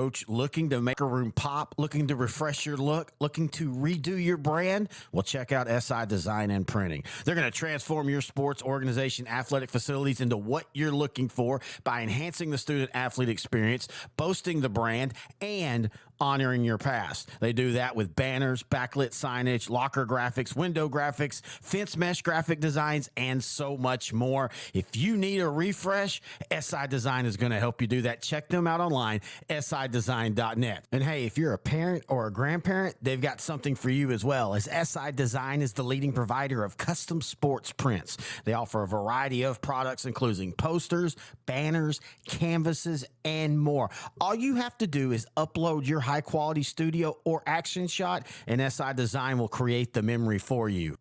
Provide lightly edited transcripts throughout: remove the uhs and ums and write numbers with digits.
coach looking to make a room pop, looking to refresh your look, looking to redo your brand? Well, check out SI Design and Printing. They're going to transform your sports organization, athletic facilities into what you're looking for by enhancing the student athlete experience, boasting the brand, and honoring your past. They do that with banners, backlit signage, locker graphics, window graphics, fence mesh graphic designs, and so much more. If you need a refresh, SI Design is going to help you do that. Check them out online, sidesign.net. And hey, if you're a parent or a grandparent, they've got something for you as well, as SI Design is the leading provider of custom sports prints. They offer a variety of products, including posters, banners, canvases, and more. All you have to do is upload your high-quality studio or action shot, and SI Design will create the memory for you.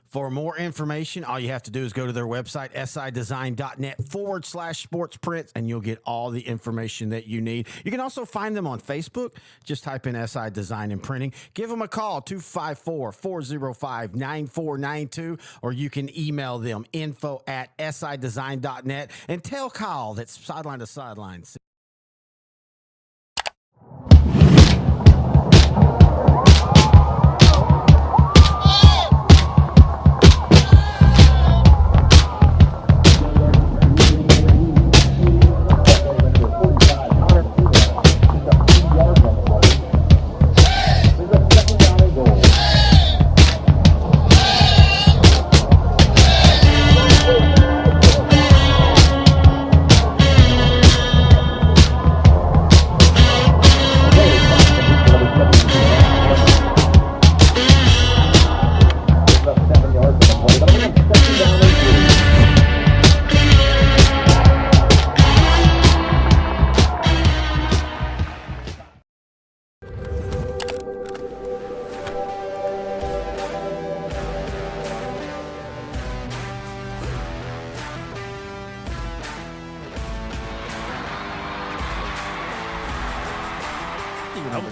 For more information, all you have to do is go to their website, sidesign.net/sports prints, and you'll get all the information that you need. You can also find them on Facebook. Just type in SI Design and Printing. Give them a call, 254-405-9492, or you can email them, info@sidesign.net, and tell Kyle that's Sideline to Sideline.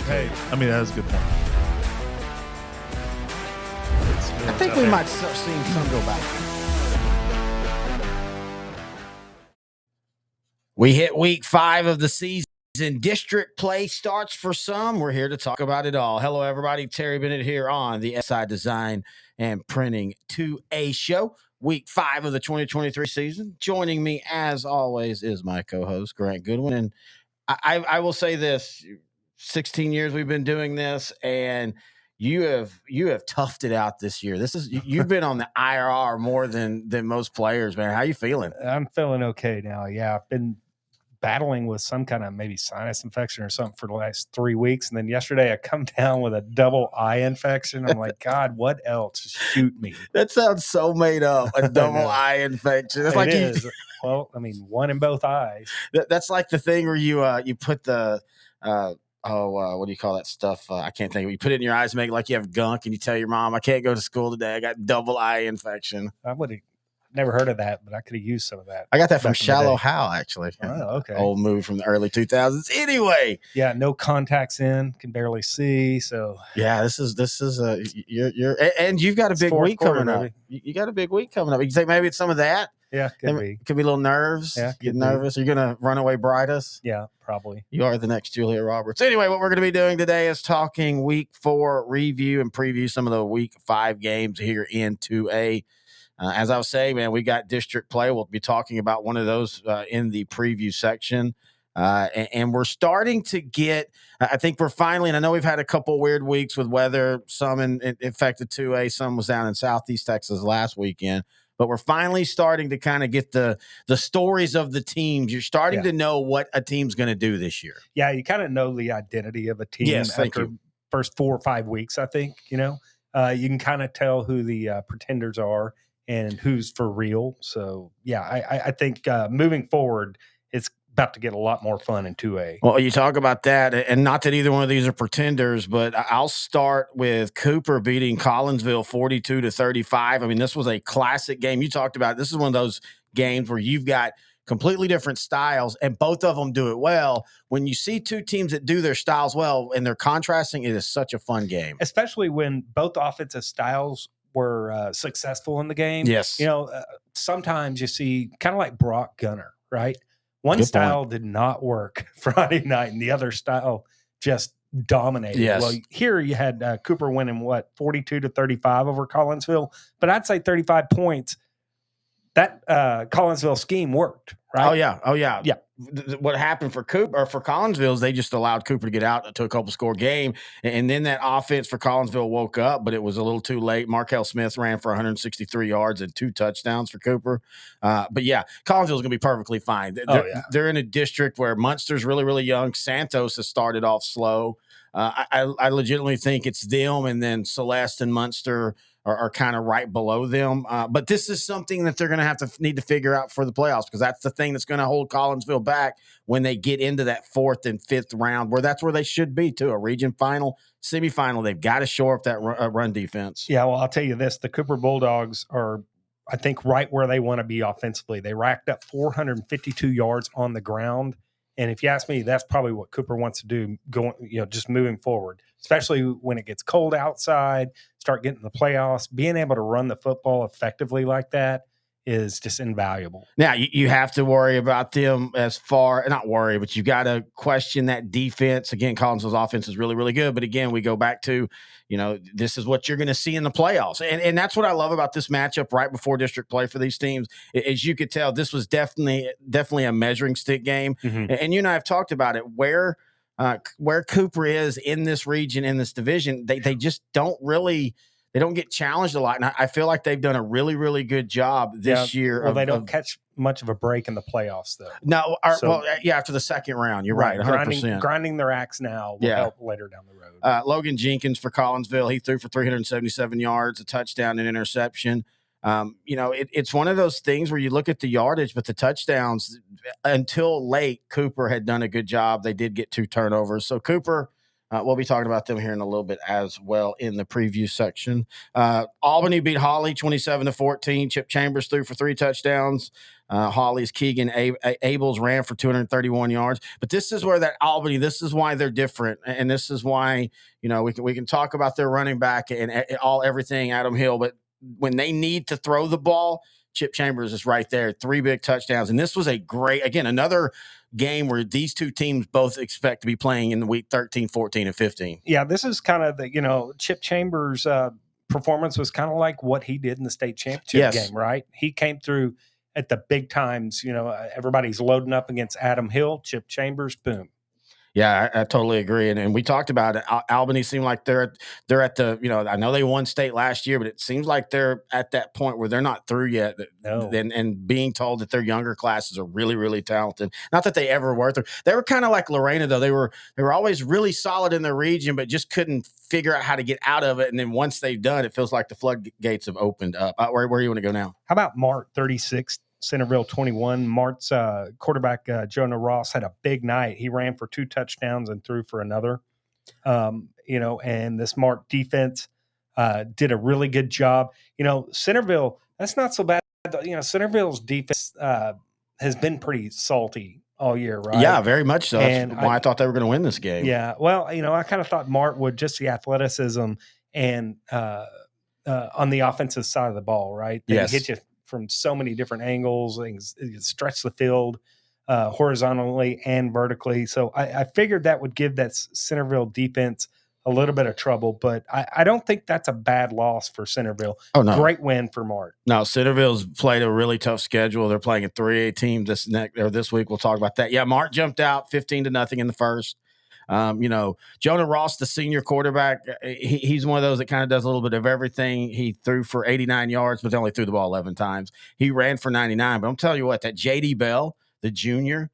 Hey, I mean, that was a good point. I think we might start seeing some go back. We hit week 5 of the season. District play starts for some. We're here to talk about it all. Hello, everybody. Terry Bennett here on the SI Design and Printing 2A show. Week 5 of the 2023 season. Joining me, as always, is my co-host, Grant Goodwin. And I will say this, 16 years we've been doing this, and you have toughed it out this year. You've been on the IRR more than most players, man. How you feeling? I'm feeling okay now. Yeah, I've been battling with some kind of maybe sinus infection or something for the last 3 weeks. And then yesterday I come down with a double eye infection. I'm like, God, what else? Shoot me. That sounds so made up. A double eye infection. That's like is. Well, I mean, one in both eyes. That's like the thing where you put the what do you call that stuff? I can't think of it. You put it in your eyes, make it like you have gunk, and you tell your mom, I can't go to school today. I got double eye infection. I would have never heard of that, but I could have used some of that. I got that from Shallow Hal, actually. Oh, okay. Old movie from the early 2000s. Anyway. Yeah, no contacts in, can barely see. So yeah, this is you're and you've got a big week coming up. You got a big week coming up. You think maybe it's some of that? Yeah, could be a little nerves. Yeah, get nervous. You're gonna run away brightest. Yeah, probably. You are the next Julia Roberts. Anyway, what we're going to be doing today is talking week 4 review and preview some of the week 5 games here in 2A. As I was saying, man, we got district play. We'll be talking about one of those in the preview section. And we're starting to get, I think we're finally, and I know we've had a couple weird weeks with weather, some in affected 2A, some was down in Southeast Texas last weekend. But we're finally starting to kind of get the stories of the teams. You're starting to know what a team's going to do this year. Yeah, you kind of know the identity of a team after first 4 or 5 weeks, I think. You know, you can kind of tell who the pretenders are and who's for real. So, yeah, I think moving forward, it's about to get a lot more fun in 2A. Well, you talk about that, and not that either one of these are pretenders, but I'll start with Cooper beating Collinsville 42-35. I mean, this was a classic game. You talked about this is one of those games where you've got completely different styles, and both of them do it well. When you see two teams that do their styles well and they're contrasting, it is such a fun game. Especially when both offensive styles were successful in the game. Yes. You know, sometimes you see kind of like Brock Gunner, right? One style did not work Friday night, and the other style just dominated. Yes. Well, here you had Cooper winning 42-35 over Collinsville, but I'd say 35 points. That Collinsville scheme worked, right? Oh yeah. Yeah. What happened for Cooper or for Collinsville is they just allowed Cooper to get out to a couple score game, and then that offense for Collinsville woke up, but it was a little too late. Markel Smith ran for 163 yards and 2 touchdowns for Cooper. But yeah, Collinsville is going to be perfectly fine. They're in a district where Munster's really, really young. Santos has started off slow. I legitimately think it's them, and then Celeste and Munster are kind of right below them. But this is something that they're going to have to need to figure out for the playoffs, because that's the thing that's going to hold Collinsville back when they get into that 4th and 5th round, where that's where they should be too. A region final, semifinal, they've got to shore up that run defense. Yeah, well, I'll tell you this, the Cooper Bulldogs are, I think, right where they want to be offensively. They racked up 452 yards on the ground. And if you ask me, that's probably what Cooper wants to do going, just moving forward, especially when it gets cold outside, start getting the playoffs. Being able to run the football effectively like that is just invaluable. Now, you have to worry about them not worry, but you got to question that defense. Again, Collinsville's offense is really, really good. But again, we go back to, this is what you're going to see in the playoffs. And that's what I love about this matchup right before district play for these teams. As you could tell, this was definitely a measuring stick game. Mm-hmm. And you and I have talked about it, where Cooper is in this region, in this division. They just don't really – they don't get challenged a lot. And I feel like they've done a really, really good job this year. Well, they don't catch much of a break in the playoffs, though. No, after the second round, you're right, 100%. Grinding their axe now will help later down the road. Logan Jenkins for Collinsville, he threw for 377 yards, a touchdown and interception. It's one of those things where you look at the yardage, but the touchdowns, until late, Cooper had done a good job. They did get 2 turnovers. So Cooper, we'll be talking about them here in a little bit as well in the preview section. Albany beat Holly 27-14. Chip Chambers threw for 3 touchdowns. Holly's Keegan Abels ran for 231 yards. But this is where that Albany, this is why they're different. And this is why, we can talk about their running back and everything, Adam Hill. But when they need to throw the ball, Chip Chambers is right there. 3 big touchdowns. And this was another game where these two teams both expect to be playing in the week 13, 14, and 15. Yeah, this is kind of the, Chip Chambers' performance was kind of like what he did in the state championship game, right? He came through at the big times. Everybody's loading up against Adam Hill, Chip Chambers, boom. Yeah, I totally agree. And we talked about it. Albany seemed like they're at the, I know they won state last year, but it seems like they're at that point where they're not through yet. No. And being told that their younger classes are really, really talented. Not that they ever were through. They were kind of like Lorena, though. They were always really solid in their region, but just couldn't figure out how to get out of it. And then once they've done, it feels like the floodgates have opened up. Where do you want to go now? How about Mart 36? Centerville 21. Mart's quarterback, Jonah Ross, had a big night. He ran for 2 touchdowns and threw for another. And this Mart defense did a really good job. Centerville, that's not so bad. Centerville's defense has been pretty salty all year, right? Yeah, very much so. That's why I thought they were going to win this game. Yeah. Well, I kind of thought Mart would, just the athleticism and on the offensive side of the ball, right? They hit you from so many different angles, stretch the field horizontally and vertically. So I figured that would give that Centerville defense a little bit of trouble, but I don't think that's a bad loss for Centerville. Oh, no. Great win for Mart. No, Centerville's played a really tough schedule. They're playing a 3A team this week. We'll talk about that. Yeah, Mart jumped out 15-0 in the first. Jonah Ross, the senior quarterback, he's one of those that kind of does a little bit of everything. He threw for 89 yards, but they only threw the ball 11 times. He ran for 99. But I'm telling you what, that J.D. Bell, the junior,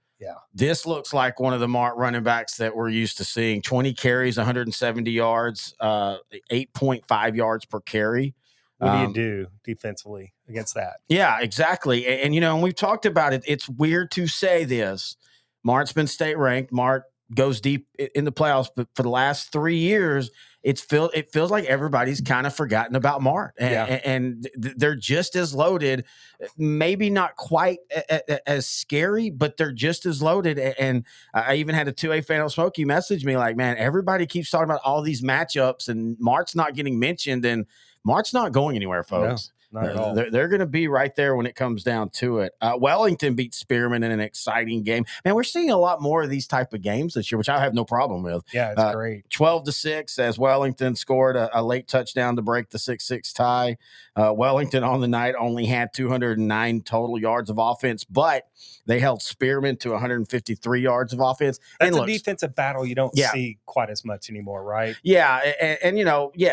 this looks like one of the Mart running backs that we're used to seeing. 20 carries, 170 yards, 8.5 yards per carry. What do you do defensively against that? Yeah, exactly. And and we've talked about it. It's weird to say this. Mart's been state ranked. Mart goes deep in the playoffs, but for the last 3 years, it feels like everybody's kind of forgotten about Mart, and they're just as loaded, maybe not quite as scary, but they're just as loaded. And I even had a 2A fan of Smokey message me like, man, everybody keeps talking about all these matchups and Mart's not getting mentioned, and Mart's not going anywhere, folks. not at all. They're going to be right there when it comes down to it. Wellington beat Spearman in an exciting game. Man, we're seeing a lot more of these type of games this year, which I have no problem with. Yeah, it's great. 12-6 as Wellington scored a late touchdown to break the 6-6 tie. Wellington on the night only had 209 total yards of offense, but they held Spearman to 153 yards of offense. That's a defensive battle you don't see quite as much anymore, right? Yeah, and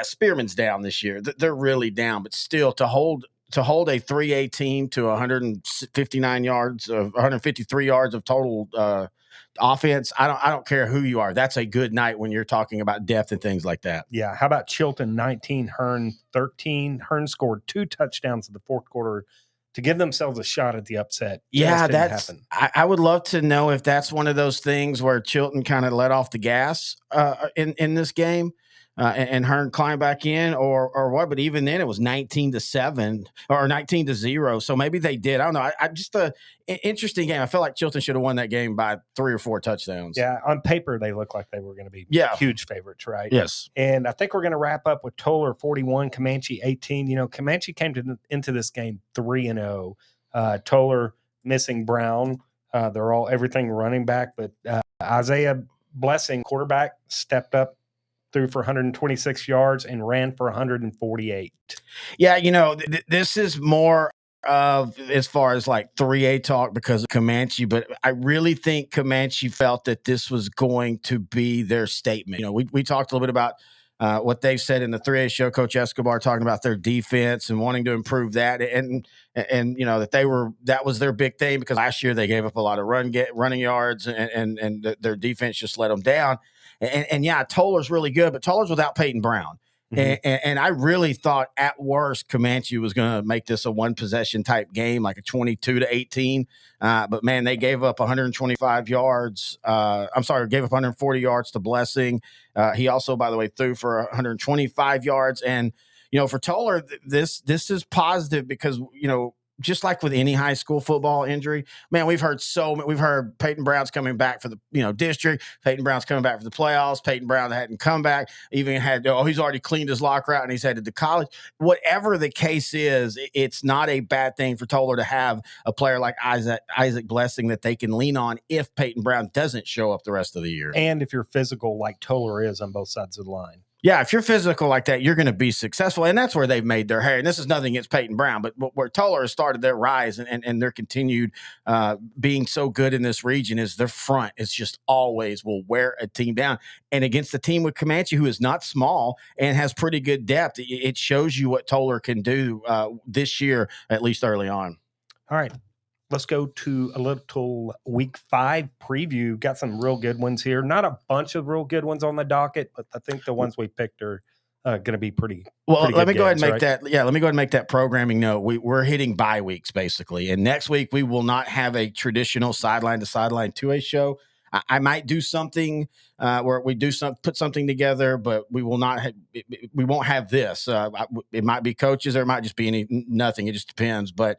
Spearman's down this year. They're really down, but still to hold a 3A team to 159 yards of 153 yards of total offense. I don't care who you are. That's a good night when you're talking about depth and things like that. Yeah. How about Chilton 19, Hearn 13? Hearn scored 2 touchdowns in the fourth quarter to give themselves a shot at the upset. Yeah, I would love to know if that's one of those things where Chilton kind of let off the gas in this game. And Hearn climbed back in, or what? But even then, it was 19-7 or 19-0. So maybe they did. I don't know. I just interesting game. I feel like Chilton should have won that game by 3 or 4 touchdowns. Yeah, on paper they look like they were going to be huge favorites, right? Yes. And I think we're going to wrap up with Toller 41, Comanche 18. You know, Comanche came into this game 3-0. Toller missing Brown. They're all everything running back, but Isaiah Blessing, quarterback, stepped up, threw for 126 yards and ran for 148. Yeah, this is more of as far as like 3A talk because of Comanche, but I really think Comanche felt that this was going to be their statement. We talked a little bit about what they've said in the 3A show. Coach Escobar talking about their defense and wanting to improve that, and that was their big thing because last year they gave up a lot of running yards and their defense just let them down. And Toller's really good, but Toller's without Peyton Brown. Mm-hmm. And I really thought at worst Comanche was going to make this a one possession type game, like a 22-18. But man, they gave up 125 yards. Gave up 140 yards to Blessing. He also, by the way, threw for 125 yards. And, for Toller, this is positive because, just like with any high school football injury, man, we've heard Peyton Brown's coming back for the district. Peyton Brown's coming back for the playoffs. Peyton Brown hadn't come back. Even he's already cleaned his locker out and he's headed to college. Whatever the case is, it's not a bad thing for Toller to have a player like Isaac Blessing that they can lean on if Peyton Brown doesn't show up the rest of the year. And if you're physical like Toller is on both sides of the line. Yeah, if you're physical like that, you're going to be successful. And that's where they've made their hay. And this is nothing against Peyton Brown, but where Toller has started their rise and their continued being so good in this region is their front is just always will wear a team down. And against a team with Comanche, who is not small and has pretty good depth, it shows you what Toller can do this year, at least early on. All right. Let's go to a little week 5 preview. Got some real good ones here. Not a bunch of real good ones on the docket, but I think the ones we picked are going to be pretty. Well, let me go ahead and make that. Yeah, let me go ahead and make that programming note. We're hitting bye weeks basically, and next week we will not have a traditional sideline to sideline 2A show. I might do something where we put something together, but we will not. We won't have this. It might be coaches, or it might just be nothing. It just depends. But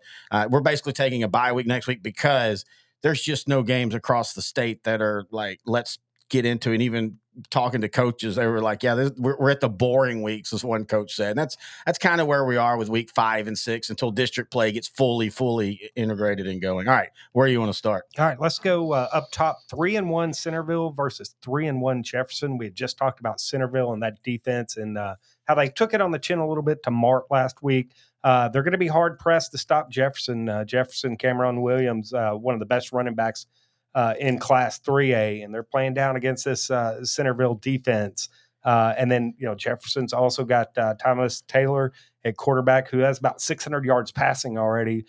we're basically taking a bye week next week because there's just no games across the state that are like, let's get into it. And even talking to coaches, they were like, yeah, we're at the boring weeks, as one coach said. And that's kind of where we are with week 5 and 6 until district play gets fully integrated and going. All right, where do you want to start? All right, let's go up top. 3-1 Centerville versus 3-1 Jefferson. We had just talked about Centerville and that defense and how they took it on the chin a little bit to Mart last week. They're going to be hard pressed to stop Jefferson. Cameron Williams, one of the best running backs in Class 3A, and they're playing down against this Centerville defense. And then, Jefferson's also got Thomas Taylor at quarterback, who has about 600 yards passing already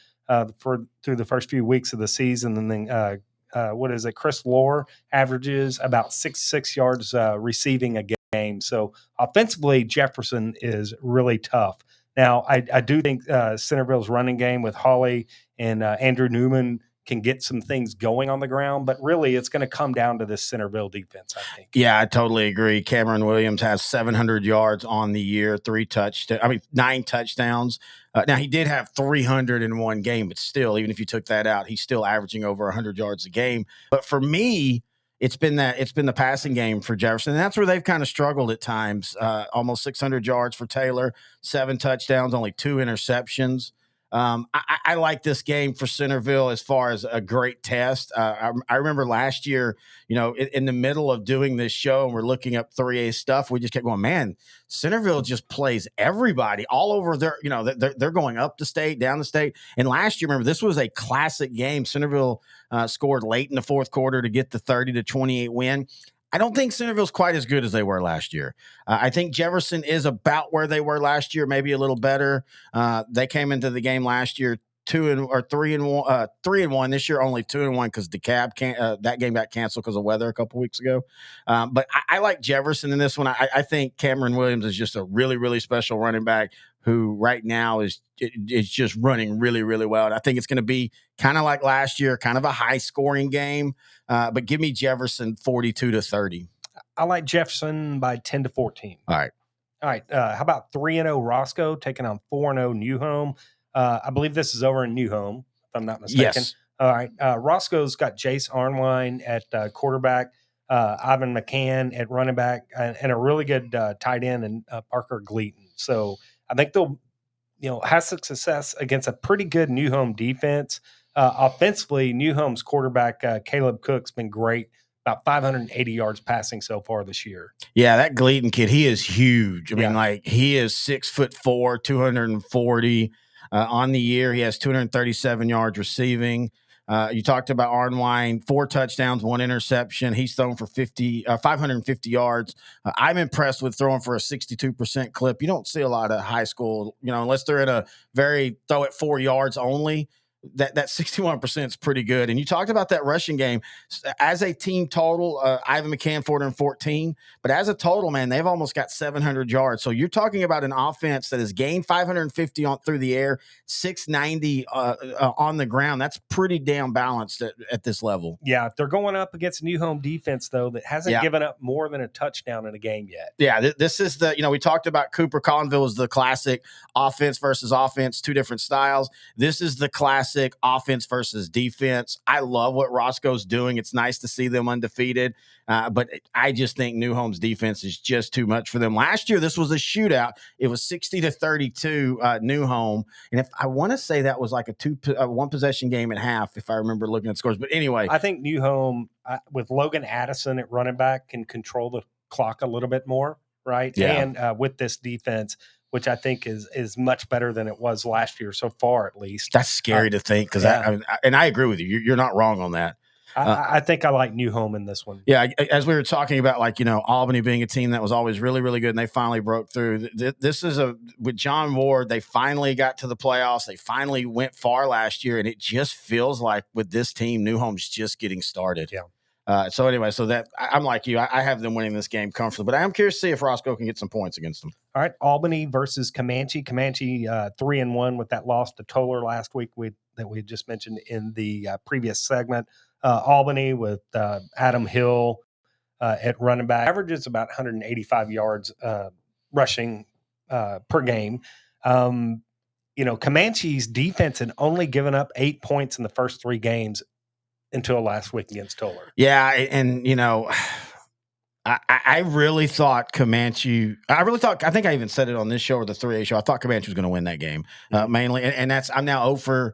through the first few weeks of the season. And then, Chris Lohr averages about 66 yards receiving a game. So offensively, Jefferson is really tough. Now, I do think Centerville's running game with Hawley and Andrew Newman can get some things going on the ground, but really it's going to come down to this Centerville defense, I think. Yeah, I totally agree. Cameron Williams has 700 yards on the year, 9 touchdowns. Now, he did have 300 in one game, but still, even if you took that out, he's still averaging over 100 yards a game. But for me, it's been the passing game for Jefferson. And that's where they've kind of struggled at times. Almost 600 yards for Taylor, 7 touchdowns, only 2 interceptions. I like this game for Centerville as far as a great test. I remember last year, in the middle of doing this show and we're looking up 3A stuff, we just kept going, man, Centerville just plays everybody all over their, they're going up the state, down the state. And last year, remember, this was a classic game. Centerville scored late in the fourth quarter to get the 30-28 win. I don't think Centerville's quite as good as they were last year. I think Jefferson is about where they were last year, maybe a little better. They came into the game last year 3-1. This year only 2-1 because DeKalb that game got canceled because of weather a couple weeks ago. But I like Jefferson in this one. I think Cameron Williams is just a really, really special running back who right now is just running really, really well. And I think it's going to be kind of like last year, kind of a high scoring game. But give me Jefferson 42-30. I like Jefferson by 10-14. All right. How about 3-0 Roscoe taking on 4-0 New Home? I believe this is over in New Home, if I'm not mistaken. Yes. All right. Roscoe's got Jace Arnwine at quarterback, Ivan McCann at running back, and a really good tight end in Parker Gleaton. So I think they'll, have success against a pretty good New Home defense. Offensively, New Home's quarterback, Caleb Cook's been great. About 580 yards passing so far this year. Yeah, that Gleaton kid, he is huge. I mean, he is 6'4", 240 on the year. He has 237 yards receiving. You talked about Arnwine, 4 touchdowns, 1 interception. He's thrown for 550 yards. I'm impressed with throwing for a 62% clip. You don't see a lot of high school, unless they're in a very throw it 4 yards only. That 61% is pretty good. And you talked about that rushing game. As a team total, Ivan McCann 414, but as a total, man, they've almost got 700 yards. So you're talking about an offense that has gained 550 through the air, 690 on the ground. That's pretty damn balanced at this level. Yeah, they're going up against a New Home defense, though, that hasn't given up more than a touchdown in a game yet. Yeah, this is we talked about Cooper Collinville is the classic offense versus offense, 2 different styles. This is the classic offense versus defense. I love what Roscoe's doing. It's nice to see them undefeated, but I just think New Home's defense is just too much for them. Last year, this was a shootout. It was 60-32 New Home, and if I want to say that was like a 1 possession game at half, if I remember looking at scores. But anyway, I think New Home with Logan Addison at running back can control the clock a little bit more, right? Yeah. And with this defense, which I think is much better than it was last year so far, at least. That's scary to think because I agree with you. You're not wrong on that. I think I like New Home in this one. Yeah, as we were talking about, Albany being a team that was always really, really good, and they finally broke through. This is with John Ward, they finally got to the playoffs. They finally went far last year, and it just feels like with this team, New Home's just getting started. Yeah. So anyway, I'm like you. I have them winning this game comfortably, but I am curious to see if Roscoe can get some points against them. All right, Albany versus Comanche. Comanche 3-1 with that loss to Toller last week that we just mentioned in the previous segment. Albany with Adam Hill at running back, averages about 185 yards rushing per game. Comanche's defense had only given up 8 points in the first 3 games until last week against Toller. Yeah, and I really thought Comanche. I think I even said it on this show or the 3A show. I thought Comanche was going to win that game mainly, and that's I'm now 0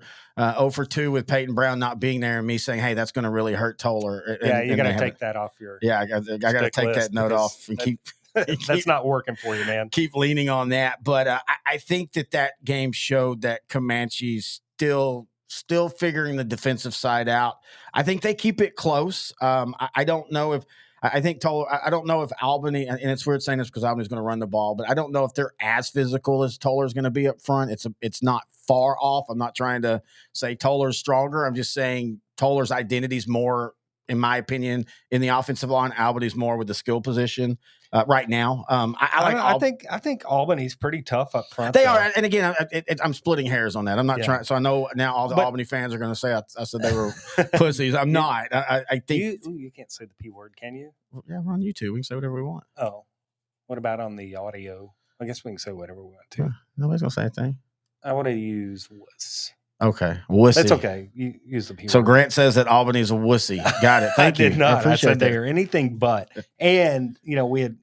for 2 with Peyton Brown not being there and me saying, hey, that's going to really hurt Toller. You're going to take that off your. Yeah, I got to take that note off and keep. That's not working for you, man. Keep leaning on that, but I think that game showed that Comanche's still figuring the defensive side out. I think they keep it close. I don't know if I think Toller. I don't know if Albany, and it's weird saying this because Albany's going to run the ball, but I don't know if they're as physical as Toller's going to be up front. It's not far off. I'm not trying to say Toller's stronger. I'm just saying Toller's identity is more, in my opinion, in the offensive line. Albany's more with the skill position right now. I think Albany's pretty tough up front. They are, and again, I'm splitting hairs on that. I'm not trying. So I know now all the Albany fans are going to say I said they were pussies. I'm not. I think you can't say the P word, can you? Yeah, we're on YouTube. We can say whatever we want. Oh, what about on the audio? I guess we can say whatever we want to. Nobody's going to say anything. I would have used was. Okay. Wussy. That's okay. You use the P So word. Grant says that Albany's a wussy. Got it. Thank you. I did not. I said that. they are anything but. And, we had,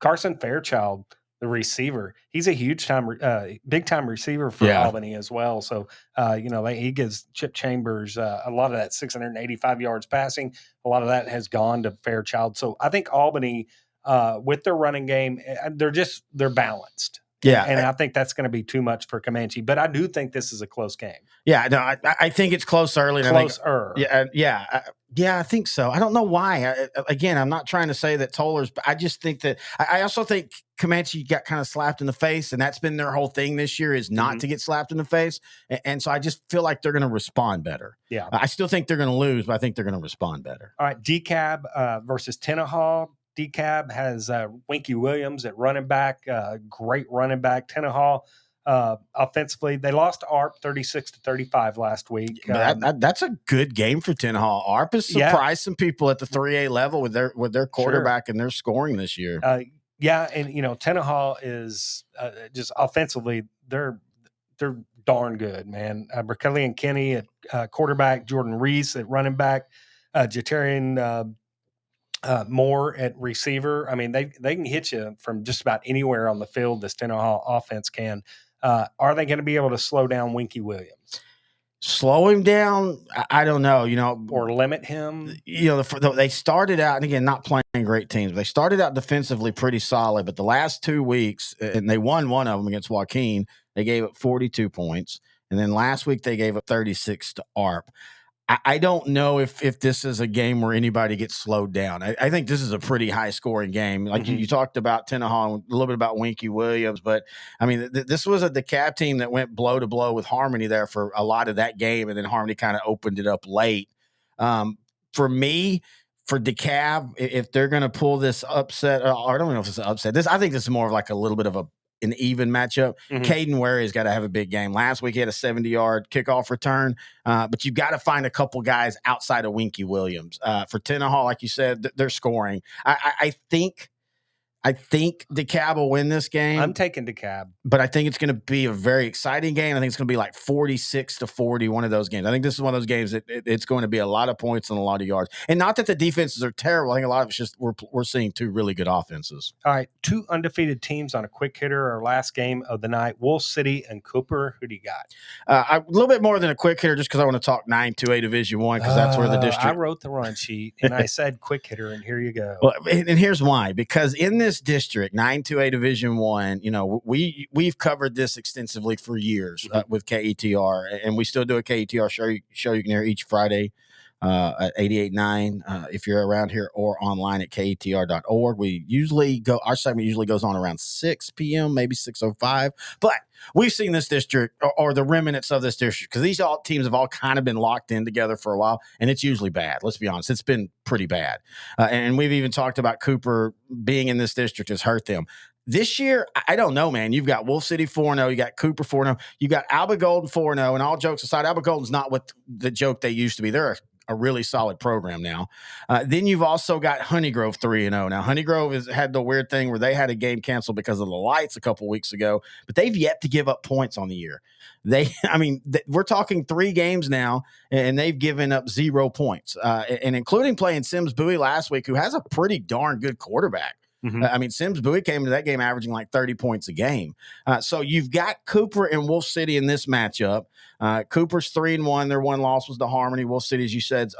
Carson Fairchild, the receiver, he's a big time receiver for Albany as well. So, he gives Chip Chambers a lot of that 685 yards passing. A lot of that has gone to Fairchild. So I think Albany, with their running game, they're balanced. Yeah. And I think that's going to be too much for Comanche. But I do think this is a close game. Yeah. No, I think it's close early. Closer. I think so. I don't know why. Again, I'm not trying to say that Toller's, but I just think that I also think Comanche got kind of slapped in the face, and that's been their whole thing this year is not to get slapped in the face. And so I just feel like they're going to respond better. Yeah. I still think they're going to lose, but I think they're going to respond better. All right. DeKalb versus Tenaha. DeKalb has Winky Williams at running back, great running back. Tenaha, offensively, they lost ARP 36-35 last week. That's a good game for Tenaha. ARP has surprised some people at the 3A level with their quarterback and their scoring this year. And Tenaha is just offensively, they're darn good, man. Berkeley Kenny at quarterback, Jordan Reese at running back, Jatarian Moore at receiver. I mean, they can hit you from just about anywhere on the field. This Tenaha offense can. Are they going to be able to slow down Winky Williams? Slow him down? I don't know. Or limit him? They started out, and again, not playing great teams. They started out defensively pretty solid, but the last 2 weeks, and they won one of them against Joaquin. They gave up 42 points, and then last week they gave up 36 to ARP. I don't know if this is a game where anybody gets slowed down. I think this is a pretty high-scoring game. Like you talked about Tenaha, a little bit about Winky Williams, but, I mean, this was a DeKalb team that went blow to blow with Harmony there for a lot of that game, and then Harmony kind of opened it up late. For me, for DeKalb, if they're going to pull this upset, or I don't know if it's an upset. I think this is more of like a little bit of an even matchup. Caden Ware's got to have a big game. Last week he had a 70-yard kickoff return, but you've got to find a couple guys outside of Winky Williams. For Tenaha, like you said, they're scoring. I think DeKalb will win this game. I'm taking DeKalb. But I think it's going to be a very exciting game. I think it's going to be like 46-40, one of those games. I think this is one of those games that it's going to be a lot of points and a lot of yards. And not that the defenses are terrible. I think a lot of it's just we're seeing two really good offenses. All right, two undefeated teams on a quick hitter. Our last game of the night, Wolf City and Cooper. Who do you got? A little bit more than a quick hitter just because I want to talk 9-2A Division I because that's where the district. I wrote the run sheet, and I said quick hitter, and here you go. Well, and here's why. Because in this district, 9-2A Division I, we've covered this extensively for years with KETR, and we still do a KETR show you can hear each Friday at 88.9 if you're around here, or online at ketr.org. Our segment usually goes on around 6 p.m., maybe 6:05, but we've seen this district or the remnants of this district because these teams have all kind of been locked in together for a while, and it's usually bad. Let's be honest. It's been pretty bad. And we've even talked about Cooper being in this district has hurt them. This year, I don't know, man. You've got Wolf City 4-0. You got Cooper 4-0. You got Alba Golden 4-0. And all jokes aside, Alba Golden's not what the joke they used to be. They're a really solid program now. Then you've also got Honeygrove 3-0. Now, Honeygrove has had the weird thing where they had a game canceled because of the lights a couple weeks ago, but they've yet to give up points on the year. We're talking 3 games now, and they've given up 0 points, and including playing Sims Bowie last week, who has a pretty darn good quarterback. Sims Bowie came into that game averaging like 30 points a game. So you've got Cooper and Wolf City in this matchup. Cooper's 3-1. Their one loss was to Harmony. Wolf City, as you said, is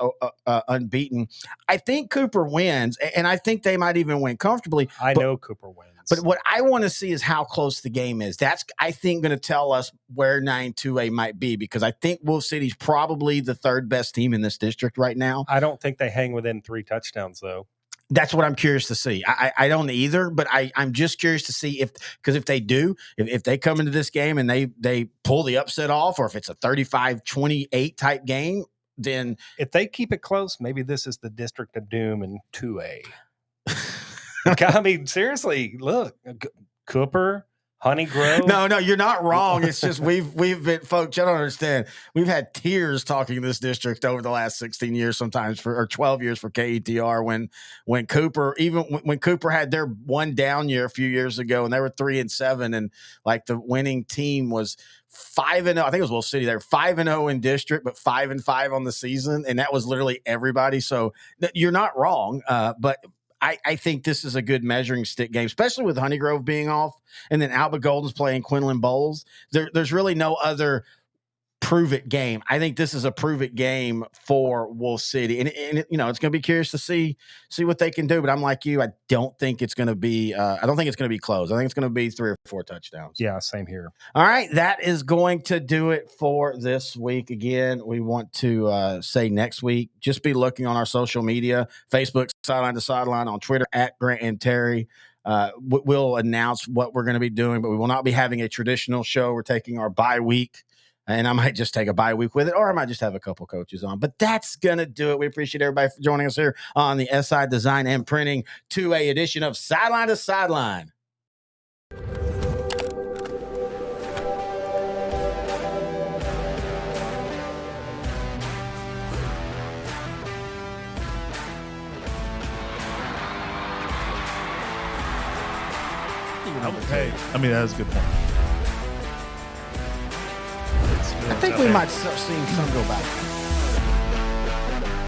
unbeaten. I think Cooper wins, and I think they might even win comfortably. I know Cooper wins. But what I want to see is how close the game is. That's, I think, going to tell us where 9-2A might be, because I think Wolf City's probably the third best team in this district right now. I don't think they hang within 3 touchdowns, though. That's what I'm curious to see. I don't either, but I'm just curious to see if they do, if they come into this game and they pull the upset off, or if it's a 35-28 type game, then if they keep it close, maybe this is the District of Doom in 2A. I mean, seriously, look, Cooper, Honey Grove? No, you're not wrong. It's just we've been, folks, you don't understand. We've had tears talking this district over the last 16 years, sometimes or 12 years for KETR when Cooper, even when Cooper had their one down year a few years ago and they were 3-7 and like the winning team was 5-0. I think it was Will City. They were 5-0 in district, but 5-5 on the season. And that was literally everybody. So you're not wrong. But I think this is a good measuring stick game, especially with Honeygrove being off and then Alba Golden's playing Quinlan Bowles. There's really no other prove it game. I think this is a prove it game for Wolf City. And it's going to be curious to see what they can do. But I'm like you. I don't think it's going to be close. I think it's going to be 3 or 4 touchdowns. Yeah, same here. All right. That is going to do it for this week. Again, we want to say next week, just be looking on our social media, Facebook, Sideline to Sideline, on Twitter, @Grant and Terry. We'll announce what we're going to be doing, but we will not be having a traditional show. We're taking our bye week. And I might just take a bye week with it, or I might just have a couple coaches on. But that's going to do it. We appreciate everybody for joining us here on the SI Design and Printing 2A edition of Sideline to Sideline. Hey, I mean, that was a good point. I think we might start seeing some go back.